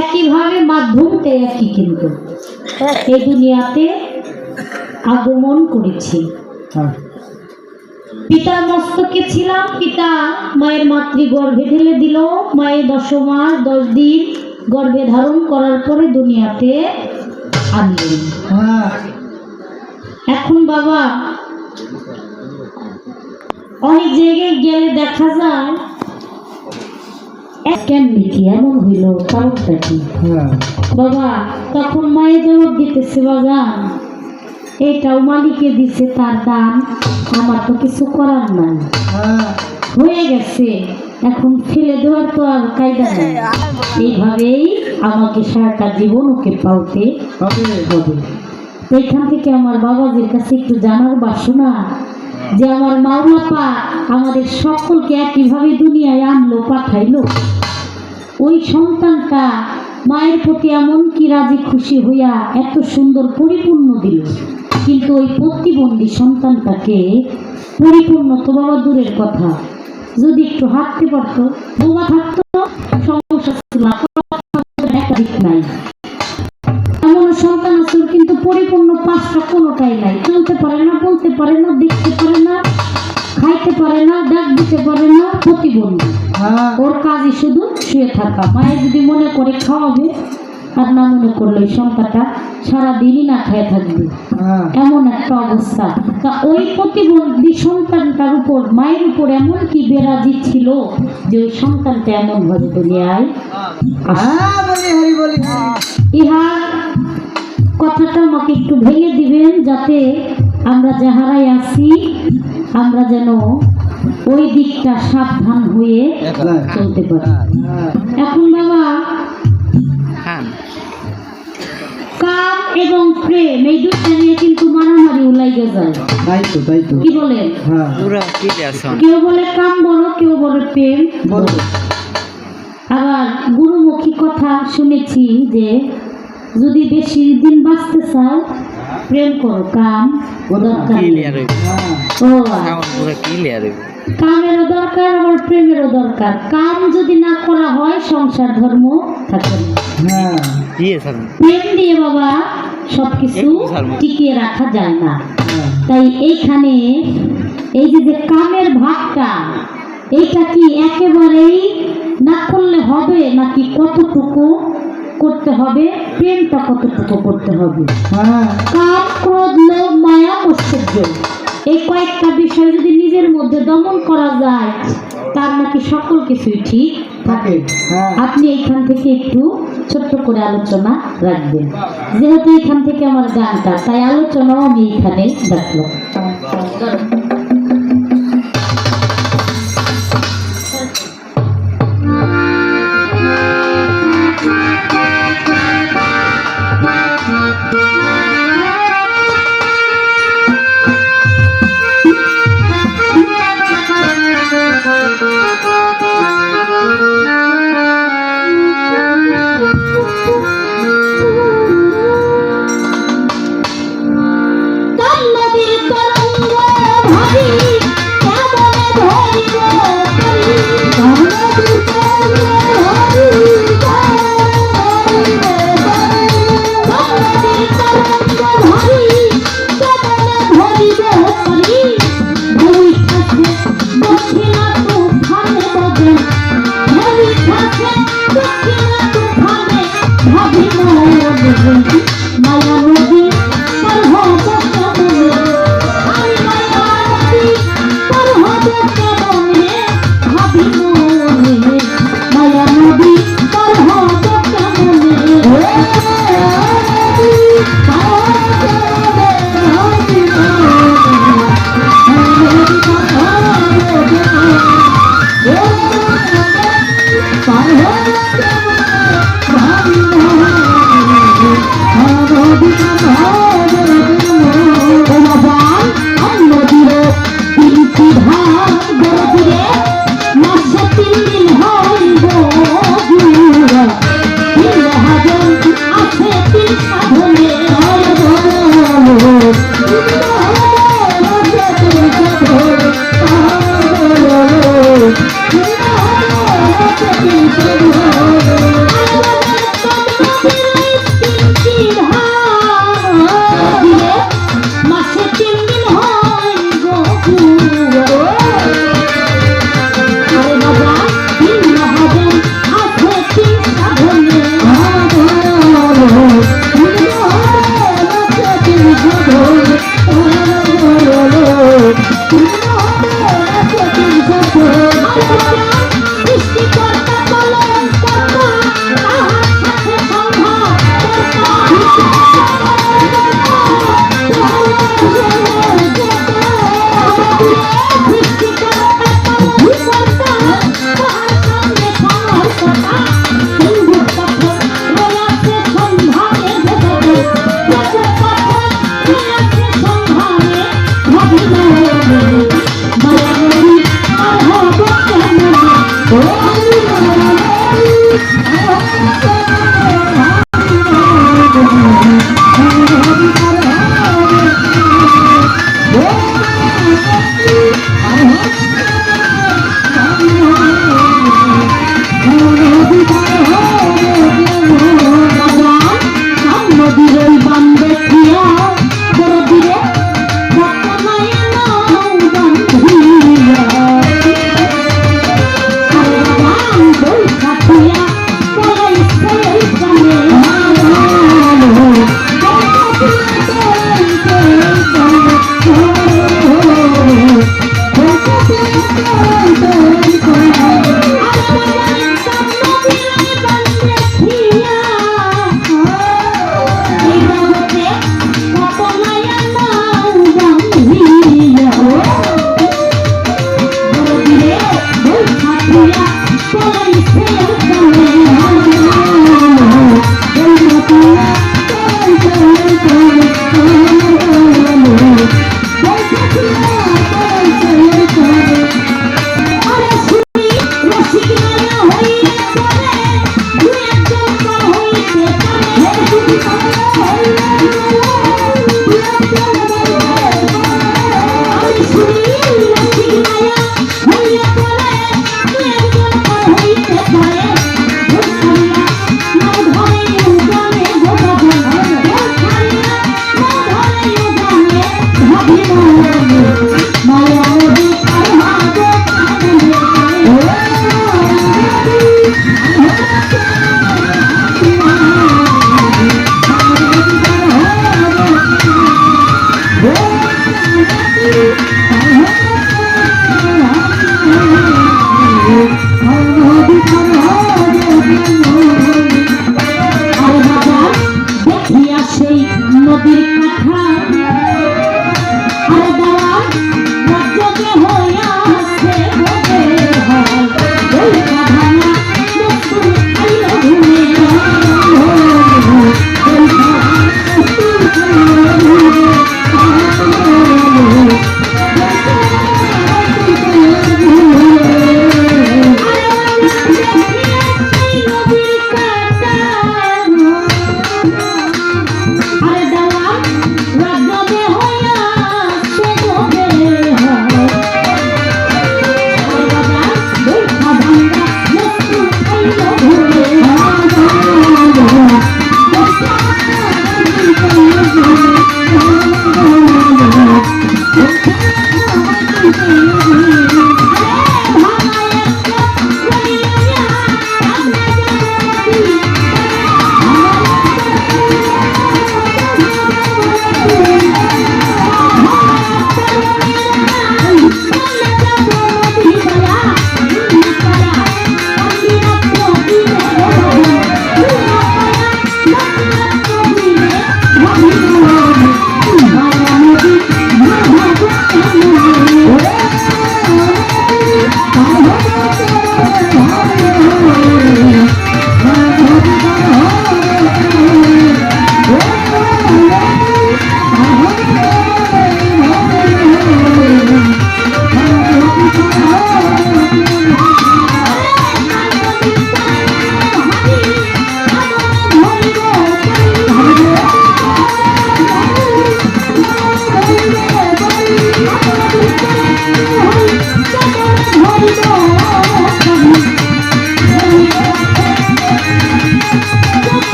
একইভাবে মাধ্যমটা একই, কিন্তু এই দুনিয়াতে আগমন করেছি। পিতার মস্তকে ছিলাম, পিতা মায়ের মাতৃগর্ভে ঢেলে দিল। মায়ের 10 মাস 10 দিন গর্ভে ধারণ করার পরে দুনিয়াতে আনলেন। এখন বাবা অনেক জায়গায় গেলে দেখা যায় কেমনি কি এমন হইল, কারণটা কি? বাবা তখন মায়ের জবাব দিতেছে, বাগান এটাও মালিকে দিছে, তার দান, আমার তো কিছু করার নাই, হয়ে গেছে, এখন ফেলে দেওয়ার তো আর কায়দা নেই। এইভাবেই আমাকে সারাটা জীবন ওকে পালতে হবে। এইখান থেকে আমার বাবাজির কাছে একটু জানার বাসনা যে আমার মাওলা পাক আমাদের সকলকে একইভাবে দুনিয়ায় আনলো, পাঠাইলো। ওই সন্তানটা মায়ের প্রতি এমন কি রাজি খুশি হইয়া এত সুন্দর পরিপূর্ণ দিল, কিন্তু ওই প্রতিবন্ধী সন্তানটাকে পরিপূর্ণ তো বাবা দূরের কথা, যদি একটু হাঁটতে পারতো, বোমা থাকতো, সমস্যা ছিল নাই। এমন সন্তান আছে কিন্তু পরিপূর্ণ 5টা কোনোটাই নাই, চলতে পারে না, বলতে পারে না, দেখতে পারে না, খাইতে পারে না, ডাক দিতে পারে না, প্রতিবন্ধী। ওর কাজই শুধু শুয়ে থাকা। মায়ের যদি মনে করে খাওয়াবে আর না মনে করলে ওই সন্তানটা সারাদিনই না খেয়ে থাকবে, এমন একটা অবস্থা। তা ওই প্রতিবন্ধী সন্তানটার উপর মায়ের উপর এমন কি বেরাজি ছিল যে ওই সন্তানটা এমন ভাবে দুনিয়ায় ইহার কথাটা আমাকে একটু ভেঙে দিবেন, যাতে আমরা যাহারাই আছি আমরা যেন ওই দিকটা সাবধান হয়ে চলতে পারি। এখন বাবা কাম এবং প্রেম এই দুইটা নিয়ে কিন্তু মারামারি উলাইগে যায়, কি বলেন? কেউ বলে কাম বড়, কেউ বলে প্রেম বড়। আবার গুরুমুখী কথা শুনেছি যে যদি বেশি দিন বাঁচতে চাও প্রেম করো, কাম কামেরও দরকার, আবার প্রেমেরও দরকার। কাম যদি না করা হয় সংসার ধর্ম থাকে না। প্রেম দিয়ে বাবা সবকিছু টিকিয়ে রাখা যায় না। তাই এইখানে এই যে কামের ভাগটা, এইটা কি একেবারেই না করলে হবে নাকি কতটুকু করতে হবে? প্রেমটা কতটুকু করতে হবে? কাম, ক্রোধ, লোভ, মায়া, ঐশ্বর্য, এই কয়েকটা বিষয় যদি নিজের মধ্যে দমন করা যায় তার নাকি সকল কিছুই ঠিক থাকে। আপনি এইখান থেকে একটু ছোট্ট করে আলোচনা রাখবেন, যেহেতু এখান থেকে আমার গানটা, তাই আলোচনাও আমি এখানে রাখলাম।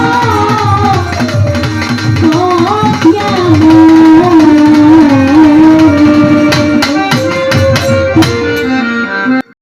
ও